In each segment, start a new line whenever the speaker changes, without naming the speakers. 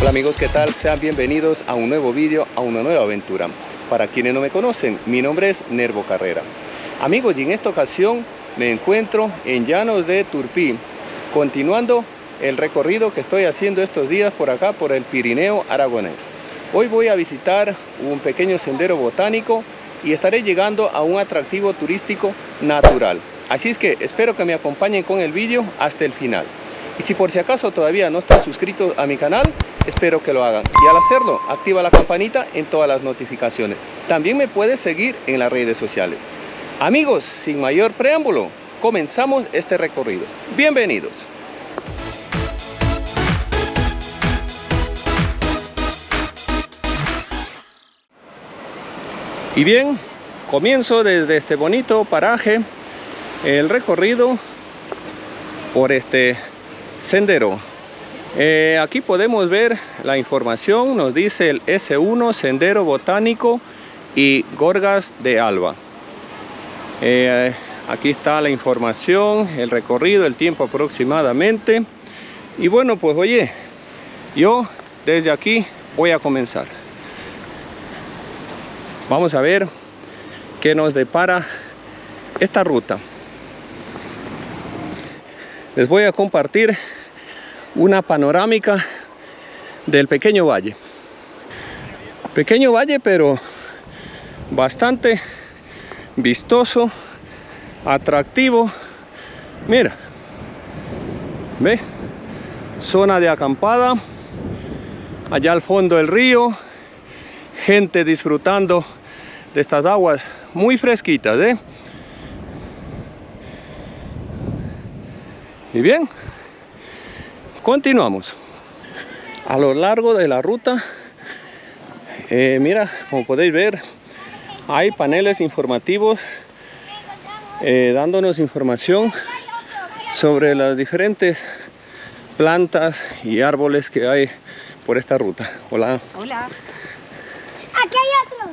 Hola amigos, ¿qué tal? Sean bienvenidos a un nuevo vídeo, a una nueva aventura. Para quienes no me conocen, mi nombre es Nervo Carrera. Amigos, y en esta ocasión me encuentro en Llanos de Turpí, continuando el recorrido que estoy haciendo estos días por acá, por el Pirineo aragonés. Hoy voy a visitar un pequeño sendero botánico y estaré llegando a un atractivo turístico natural. Así es que espero que me acompañen con el vídeo hasta el final. Y si por si acaso todavía no están suscritos a mi canal, espero que lo hagan. Y al hacerlo, activa la campanita en todas las notificaciones. También me puedes seguir en las redes sociales. Amigos, sin mayor preámbulo, comenzamos este recorrido. Bienvenidos. Y bien, comienzo desde este bonito paraje el recorrido por este sendero. Aquí podemos ver la información, nos dice el S1 Sendero Botánico y Gorgas de Alba. Aquí está la información, el recorrido, el tiempo aproximadamente. Y bueno, pues oye, yo desde aquí voy a comenzar. Vamos a ver qué nos depara esta ruta. Les voy a compartir una panorámica del pequeño valle. Pequeño valle, pero bastante vistoso, atractivo. Mira, ve, zona de acampada, allá al fondo del río, gente disfrutando de estas aguas muy fresquitas, ¿eh? Y bien, continuamos. A lo largo de la ruta, mira, como podéis ver, hay paneles informativos dándonos información sobre las diferentes plantas y árboles que hay por esta ruta. Hola.
Hola. Aquí hay otro.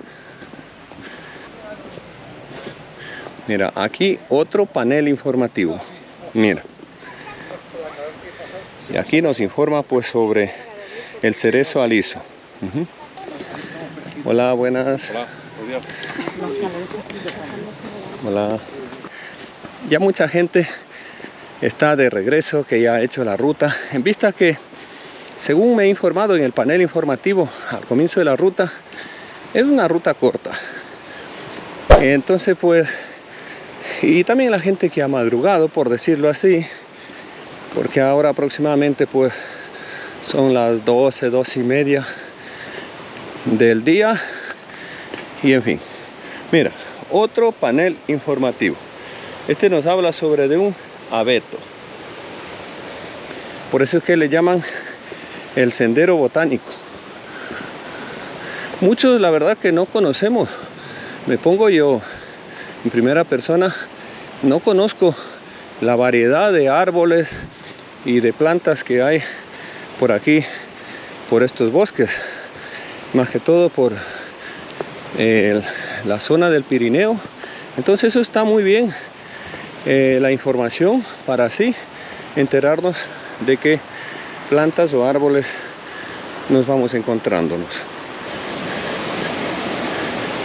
Mira, aquí otro panel informativo. Mira. Y aquí nos informa pues sobre el cerezo aliso. Hola, buenas. Hola. Ya mucha gente está de regreso, que ya ha hecho la ruta. En vista que, según me he informado en el panel informativo al comienzo de la ruta, es una ruta corta. Entonces pues, y también la gente que ha madrugado, por decirlo así, porque ahora aproximadamente pues son las 12, 12:30 del día. Y en fin, mira, otro panel informativo. Este nos habla sobre de un abeto. Por eso es que le llaman el sendero botánico. Muchos la verdad que no conocemos. Me pongo yo en primera persona, no conozco la variedad de árboles y de plantas que hay por aquí, por estos bosques, más que todo por la zona del Pirineo. Entonces eso está muy bien, la información para así enterarnos de qué plantas o árboles nos vamos encontrándonos.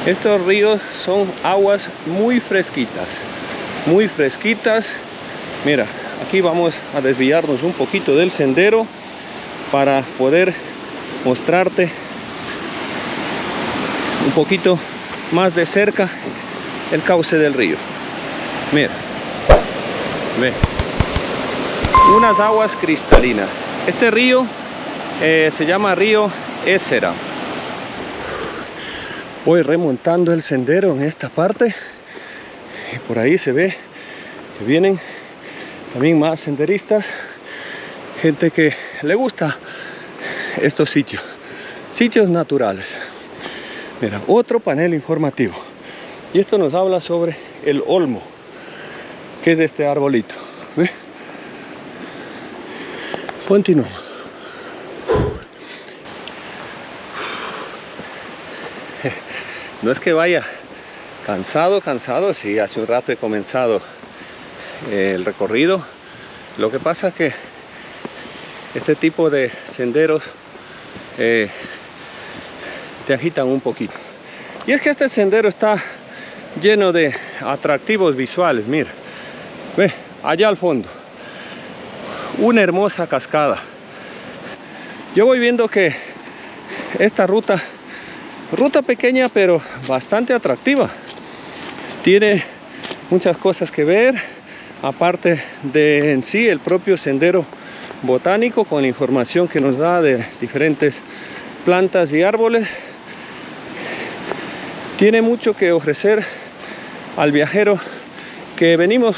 Estos ríos son aguas muy fresquitas, muy fresquitas. Mira, aquí vamos a desviarnos un poquito del sendero para poder mostrarte un poquito más de cerca el cauce del río. Mira, ve, unas aguas cristalinas. Este río se llama río Éssera. Voy remontando el sendero en esta parte y por ahí se ve que vienen también más senderistas, gente que le gusta estos sitios naturales. Mira, otro panel informativo. Y esto nos habla sobre el olmo, que es de este arbolito. ¿Ve? Continuamos. No es que vaya cansado, sí, hace un rato he comenzado el recorrido. Lo que pasa es que este tipo de senderos te agitan un poquito. Y es que este sendero está lleno de atractivos visuales. Mira, ve allá al fondo una hermosa cascada. Yo voy viendo que esta ruta pequeña pero bastante atractiva, tiene muchas cosas que ver, aparte de en sí el propio sendero botánico, con información que nos da de diferentes plantas y árboles. Tiene mucho que ofrecer al viajero que venimos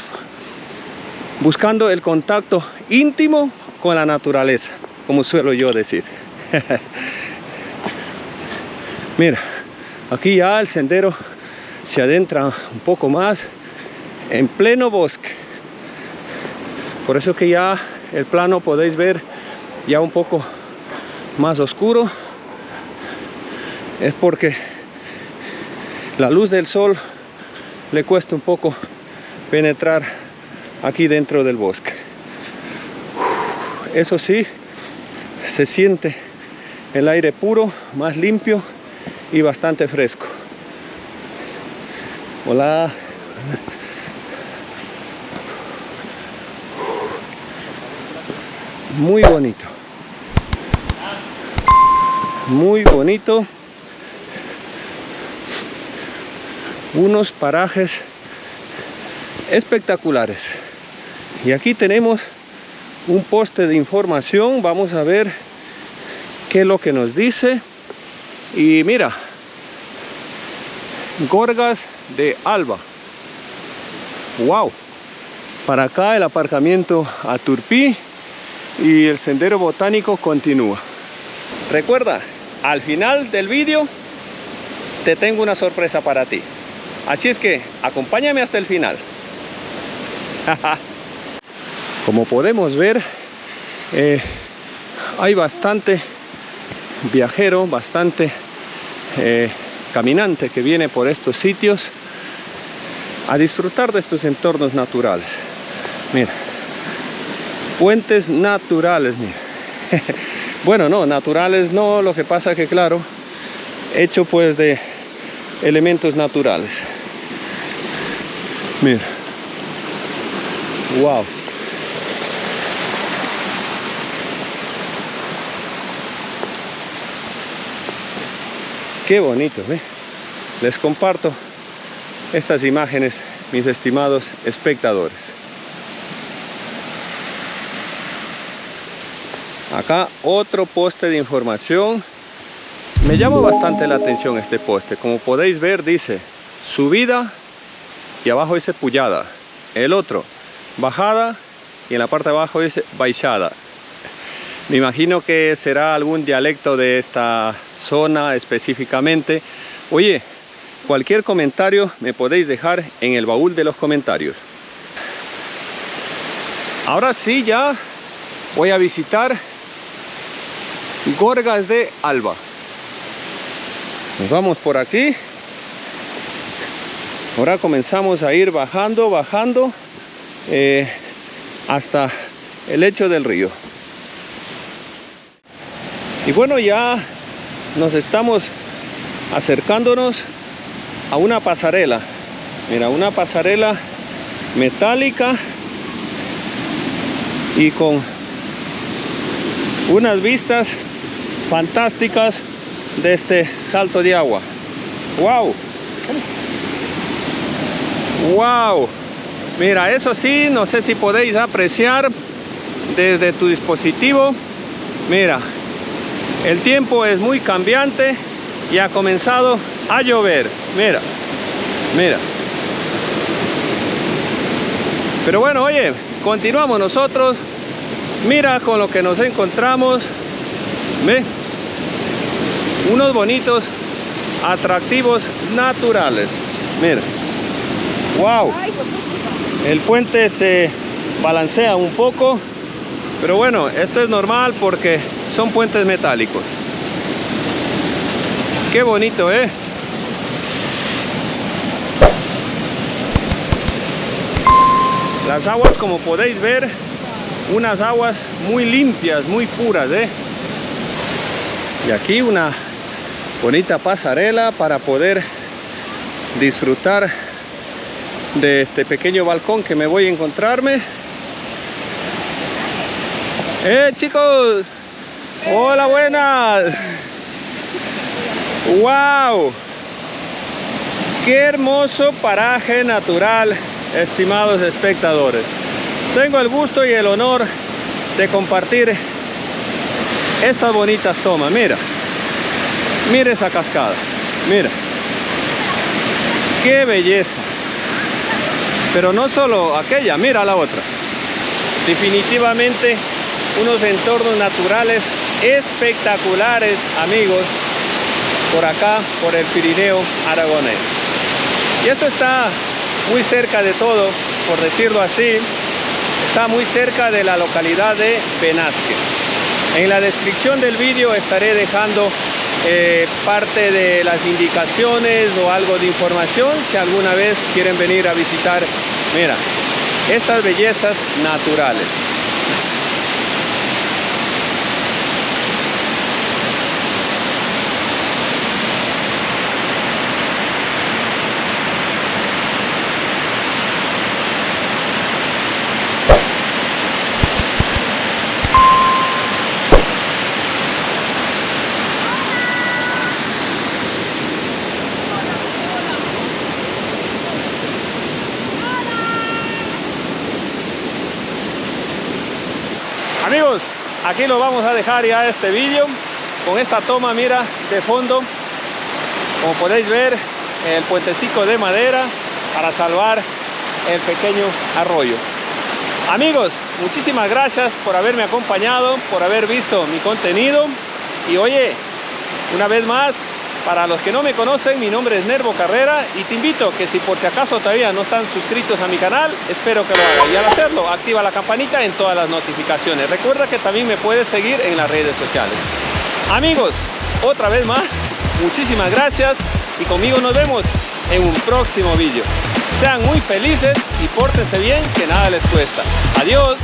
buscando el contacto íntimo con la naturaleza, como suelo yo decir. Mira, aquí ya el sendero se adentra un poco más en pleno bosque. Por eso que ya el plano podéis ver ya un poco más oscuro. Es porque la luz del sol le cuesta un poco penetrar aquí dentro del bosque. Eso sí, se siente el aire puro, más limpio y bastante fresco. Hola. Muy bonito. Muy bonito. Unos parajes espectaculares. Y aquí tenemos un poste de información. Vamos a ver qué es lo que nos dice. Y mira, Gorgas de Alba. Wow. Para acá el aparcamiento a Turpí y el sendero botánico continúa. Recuerda, al final del vídeo te tengo una sorpresa para ti. Así es que acompáñame hasta el final. Como podemos ver, hay bastante viajero, bastante caminante que viene por estos sitios a disfrutar de estos entornos naturales. Mira, puentes naturales, mira. Bueno, no, naturales no, lo que pasa que claro, hecho pues de elementos naturales. Mira. Wow. Qué bonito, ¿eh? Les comparto estas imágenes, mis estimados espectadores. Acá otro poste de información. Me llama bastante la atención este poste. Como podéis ver, dice subida y abajo dice pujada. El otro, bajada, y en la parte de abajo dice baixada. Me imagino que será algún dialecto de esta zona específicamente. Oye, cualquier comentario me podéis dejar en el baúl de los comentarios. Ahora sí, ya voy a visitar Gorgas de Alba. Nos vamos por aquí. Ahora comenzamos a ir bajando hasta el lecho del río. Y bueno, ya nos estamos acercándonos a una pasarela. Mira, una pasarela metálica y con unas vistas fantásticas de este salto de agua. ¡Wow! ¡Wow! Mira, eso sí, no sé si podéis apreciar desde tu dispositivo. Mira, el tiempo es muy cambiante y ha comenzado a llover. Mira, mira. Pero bueno, oye, continuamos nosotros. Mira con lo que nos encontramos. ¿Ve? Unos bonitos atractivos naturales. Mira. Wow. El puente se balancea un poco, pero bueno, esto es normal porque son puentes metálicos. Qué bonito, ¿eh? Las aguas, como podéis ver, unas aguas muy limpias, muy puras, ¿eh? Y aquí una bonita pasarela para poder disfrutar de este pequeño balcón que me voy a encontrarme. Chicos, hola, buenas. Wow, qué hermoso paraje natural, estimados espectadores. Tengo el gusto y el honor de compartir estas bonitas tomas. Mira, mira esa cascada, mira, qué belleza. Pero no solo aquella, mira la otra. Definitivamente unos entornos naturales espectaculares, amigos, por acá, por el Pirineo aragonés. Y esto está muy cerca de todo, por decirlo así. Está muy cerca de la localidad de Benasque. En la descripción del vídeo estaré dejando parte de las indicaciones o algo de información si alguna vez quieren venir a visitar, mira, estas bellezas naturales. Amigos, aquí lo vamos a dejar ya este vídeo con esta toma, mira, de fondo. Como podéis ver, el puentecito de madera para salvar el pequeño arroyo. Amigos, muchísimas gracias por haberme acompañado, por haber visto mi contenido. Y oye, una vez más, para los que no me conocen, mi nombre es Nervo Carrera y te invito que si por si acaso todavía no están suscritos a mi canal, espero que lo hagan. Y al hacerlo, activa la campanita en todas las notificaciones. Recuerda que también me puedes seguir en las redes sociales. Amigos, otra vez más, muchísimas gracias y conmigo nos vemos en un próximo vídeo. Sean muy felices y pórtense bien, que nada les cuesta. Adiós.